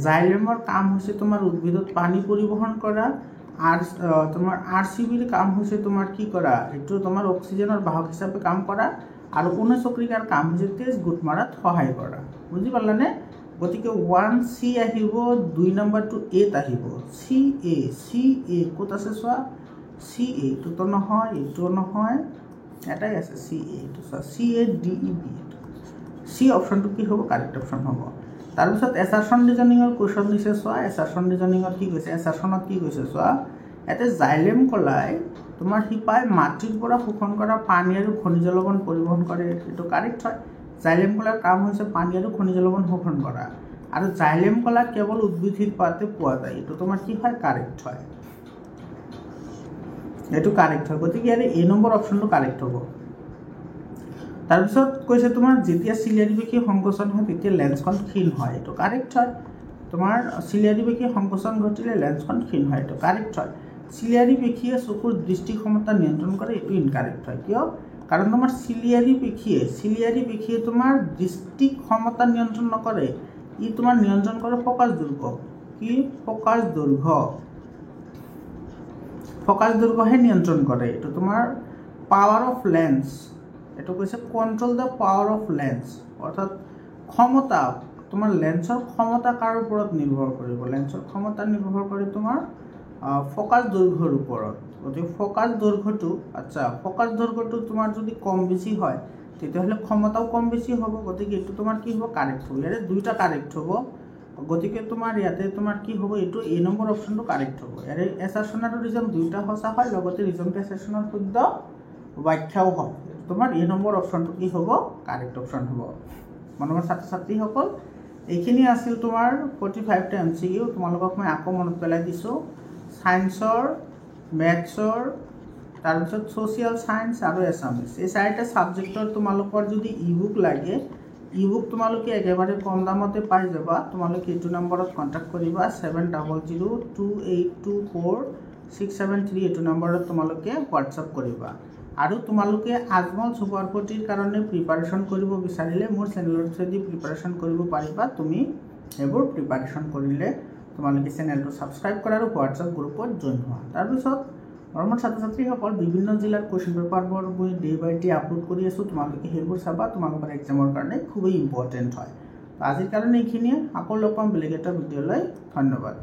জাইলেমৰ কাম হৈছে তোমাৰ উদ্ভিদত পানী পৰিবহণ কৰা। তোমাৰ RCBৰ কাম হৈছে তোমাৰ কি কৰা, এইটো তোমাৰ অক্সিজেনৰ বাহক হিচাপে কাম কৰা। আৰু অনুচক্ৰিকাৰ কাম হৈছে তেজ গোট মাৰাত সহায় কৰা, বুজি পালানে? গতিকে 1C আহিব, 2 নম্বৰটো এত আহিব, চি এ ক'ত আছে চোৱা, CA, এইটোতো নহয়, এইটোও নহয়, এটাই আছে CA, এইটো চোৱা CADEB, চি অপশ্যনটো কি হ'ব, কাৰেক্ট অপশ্যন হ'ব। তাৰপিছত এছাৰশ্যন ৰিজনিঙৰ কুৱেশ্যন দিছে, চোৱা এছাৰশ্যন ৰিজনিঙত কি কৈছে, এছাৰশ্যনত কি কৈছে চোৱা, ইয়াতে জাইলেম কলাই তোমাৰ শিপাই মাটিৰ পৰা শোষণ কৰা পানী আৰু খনিজ লৱণ পৰিবহণ কৰে, এইটো কাৰেক্ট হয়। জাইলেম কলাৰ কাম হৈছে পানী আৰু খনিজ লৱণ শোষণ কৰা, আৰু জাইলেম কলা কেৱল উদ্ভিদ পাতে পোৱা যায়, এইটো তোমাৰ কি হয়, কাৰেক্ট হয়, এইটো কাৰেক্ট হয়, গতিকে ইয়াৰে এ নম্বৰ অপশ্যনটো কাৰেক্ট হ'ব। তাৰপিছত কৈছে তোমাৰ যেতিয়া চিলিয়াৰী পেশী সংকোচন হয় তেতিয়া লেন্সখন ক্ষীণ হয়, এইটো কাৰেক্ট হয়। তোমাৰ চিলিয়াৰী পেশী সংকোচন ঘটিলে লেন্সখন ক্ষীণ হয়, এইটো কাৰেক্ট হয়। চিলিয়াৰী পেশীয়ে চকুৰ দৃষ্টি ক্ষমতা নিয়ন্ত্ৰণ কৰে, এইটো ইনকাৰেক্ট হয়, কিয়, কাৰণ তোমাৰ চিলিয়াৰী পেশীয়ে তোমাৰ দৃষ্টি ক্ষমতা নিয়ন্ত্ৰণ নকৰে, ই তোমাৰ নিয়ন্ত্ৰণ কৰে ফকাছ দৈৰ্ঘ্য, কি ফকাছ দৈৰ্ঘ্যহে নিয়ন্ত্ৰণ কৰে, এইটো তোমাৰ পাৱাৰ অফ লেন্স, এইটো কৈছে control the power of lens, অৰ্থাৎ ক্ষমতা, তোমাৰ লেন্সৰ ক্ষমতা কাৰ ওপৰত নিৰ্ভৰ কৰিব, লেন্সৰ ক্ষমতা নিৰ্ভৰ কৰে তোমাৰ ফকাছ দৈৰ্ঘ্যৰ ওপৰত, গতিকে ফকাছ দৈৰ্ঘ্যটো তোমাৰ যদি কম বেছি হয় তেতিয়াহ'লে ক্ষমতাও কম বেছি হ'ব, গতিকে এইটো তোমাৰ কি হ'ব, কাৰেক্ট হ'ব, ইয়াৰে দুইটা কাৰেক্ট হ'ব, গতিকে তোমাৰ ইয়াতে তোমাৰ কি হ'ব, এইটো এ নম্বৰ অপশ্যনটো কাৰেক্ট হ'ব। ইয়াৰে এছাৰশ্যন আৰু ৰিজন দুইটা সঁচা হয়, লগতে ৰিজনটো এছাৰশ্যনৰ শুদ্ধ ব্যাখ্যাও হয়, তোমাৰ এ নম্বৰ অপশ্যনটো কি হ'ব, কাৰেক্ট অপশ্যন হ'ব। মৰমৰ ছাত্ৰ ছাত্ৰীসকল, এইখিনি আছিল তোমাৰ 45টা MCQ, তোমালোকক মই আকৌ মনত পেলাই দিছোঁ, ছায়েন্সৰ, মেথছৰ, তাৰপিছত ছ'চিয়েল ছায়েন্স আৰু এছামিছ, এই 4টা ছাবজেক্টৰ তোমালোকৰ যদি ইবুক লাগে, ইবুক তোমালোকে একেবাৰে কম দামতে পাই যাবা, তোমালোকে এইটো নম্বৰত কণ্টেক্ট কৰিবা, 70022824 এইটো নম্বৰত তোমালোকে হোৱাটছআপ কৰিবা। আৰু তোমালোকে আজমল সুপাৰ 40ৰ কাৰণে প্ৰিপাৰেশ্যন কৰিব বিচাৰিলে মোৰ চেনেলৰ থ্ৰুদি প্ৰিপাৰেশ্যন কৰিব পাৰিবা, তুমি সেইবোৰ প্ৰিপাৰেশ্যন কৰিলে তোমালোকে চেনেলটো ছাবস্ক্ৰাইব কৰা আৰু হোৱাটছআপ গ্ৰুপত জইন হোৱা। তাৰপিছত মৰমৰ ছাত্ৰ ছাত্ৰীসকল, বিভিন্ন জিলাৰ কুৱেশ্যন পেপাৰবোৰ মই ডে বাই ডে আপলোড কৰি আছোঁ, তোমালোকে সেইবোৰ চাবা, তোমালোকৰ এক্সামৰ কাৰণে খুবেই ইম্পৰ্টেণ্ট হয়। আজিৰ কাৰণে এইখিনিয়ে, আকৌ লগ পাম বেলেগ এটা ভিডিঅ'লৈ, ধন্যবাদ।